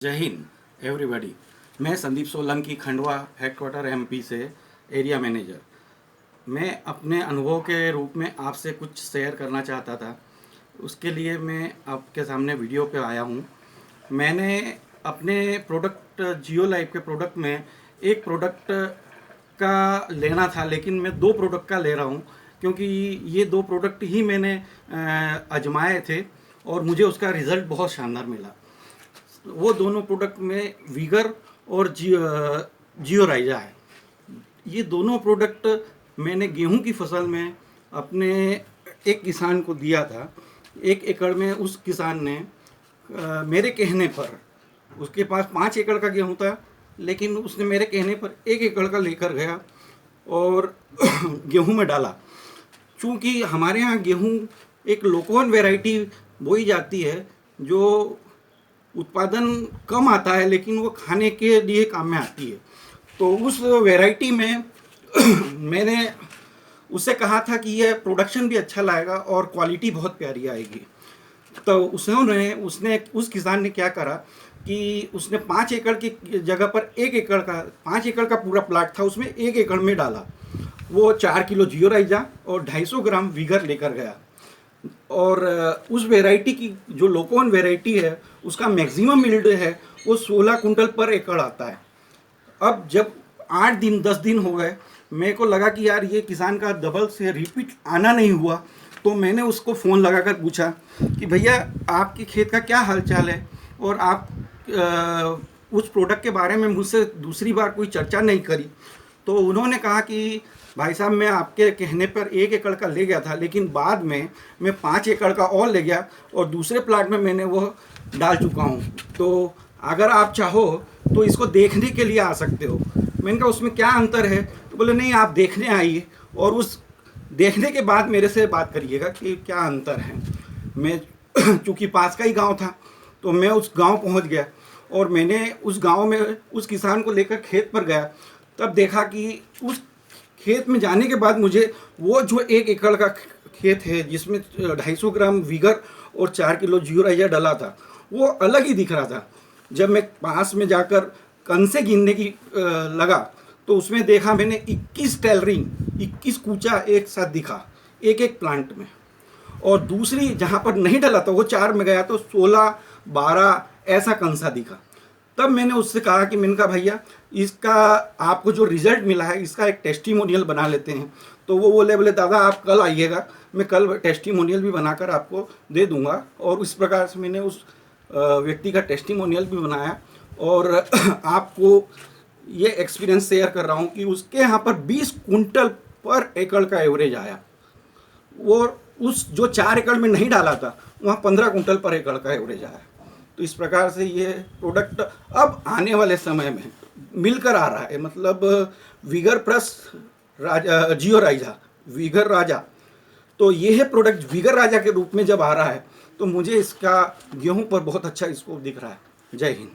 जय हिंद एवरीबॉडी। मैं Sandeep Solanki Khandwa headquarter MP से एरिया मैनेजर। मैं अपने अनुभव के रूप में आपसे कुछ शेयर करना चाहता था। उसके लिए मैं आपके सामने वीडियो पे आया हूँ। मैंने अपने प्रोडक्ट जियो लाइफ के प्रोडक्ट में एक प्रोडक्ट का लेना था, लेकिन मैं दो प्रोडक्ट का ले रहा हूँ क्योंकि ये दो प्रोडक्ट ही मैंने आजमाए थे और मुझे उसका रिज़ल्ट बहुत शानदार मिला। वो दोनों प्रोडक्ट में वीगर और जियो राइजा है। ये दोनों प्रोडक्ट मैंने गेहूं की फसल में अपने एक किसान को दिया था। 1 एकड़ में उस किसान ने मेरे कहने पर, उसके पास 5 एकड़ का गेहूं था, लेकिन उसने मेरे कहने पर 1 एकड़ का लेकर गया और गेहूं में डाला। चूँकि हमारे यहाँ गेहूं एक लोकोवन वैरायटी बोई जाती है जो उत्पादन कम आता है, लेकिन वो खाने के लिए काम में आती है। तो उस वैरायटी में मैंने उससे कहा था कि यह प्रोडक्शन भी अच्छा लाएगा और क्वालिटी बहुत प्यारी आएगी। तो उसने उस किसान ने क्या करा कि उसने 5 एकड़ की जगह पर 1 एकड़ का 5 एकड़ का पूरा प्लाट था, उसमें 1 एकड़ में डाला। वो 4 किलो जियो राइजा और 250 ग्राम वीगर लेकर गया। और उस वैरायटी की जो लोकोवन वैरायटी है उसका मैक्सिमम यील्ड है वो 16 कुंटल पर एकड़ आता है। अब जब 8 दिन 10 दिन हो गए, मेरे को लगा कि यार ये किसान का डबल से रिपीट आना नहीं हुआ। तो मैंने उसको फ़ोन लगाकर पूछा कि भैया आपके खेत का क्या हालचाल है और आप उस प्रोडक्ट के बारे में मुझसे दूसरी बार कोई चर्चा नहीं करी। तो उन्होंने कहा कि भाई साहब, मैं आपके कहने पर 1 एकड़ का ले गया था, लेकिन बाद में मैं 5 एकड़ का और ले गया और दूसरे प्लाट में मैंने वो डाल चुका हूँ। तो अगर आप चाहो तो इसको देखने के लिए आ सकते हो। मैंने कहा उसमें क्या अंतर है? तो बोले नहीं, आप देखने आइए और उस देखने के बाद मेरे से बात करिएगा कि क्या अंतर है। मैं चूँकि पास का ही गांव था तो मैं उस गांव पहुंच गया और मैंने उस गांव में उस किसान को लेकर खेत पर गया। तब देखा कि उस खेत में जाने के बाद मुझे वो जो 1 एकड़ का खेत है जिसमें 250 ग्राम वीगर और 4 किलो जियो राइजा डाला था, वो अलग ही दिख रहा था। जब मैं पास में जाकर कन से गिनने की लगा तो उसमें देखा मैंने 21 टेलरिंग, 21 कूचा एक साथ दिखा एक एक प्लांट में। और दूसरी जहाँ पर नहीं डला था वो 4 में गया तो 16 12 ऐसा कंसा दिखा। तब मैंने उससे कहा कि मैंने कहा भैया इसका आपको जो रिज़ल्ट मिला है इसका एक टेस्टिमोनियल बना लेते हैं। तो वो बोले दादा आप कल आइएगा, मैं कल टेस्टिमोनियल भी बनाकर आपको दे दूंगा। और इस प्रकार से मैंने उस व्यक्ति का टेस्टिमोनियल भी बनाया और आपको ये एक्सपीरियंस शेयर कर रहा हूँ कि उसके यहाँ पर 20 कुंटल पर एकड़ का एवरेज आया। वो उस जो 4 एकड़ में नहीं डाला था वहाँ 15 कुंटल पर एकड़ का एवरेज आया। तो इस प्रकार से ये प्रोडक्ट अब आने वाले समय में मिलकर आ रहा है, मतलब वीगर प्लस जियो राइजा, वीगर राजा। तो ये है प्रोडक्ट वीगर राजा के रूप में जब आ रहा है तो मुझे इसका गेहूं पर बहुत अच्छा स्कोप दिख रहा है। जय हिंद।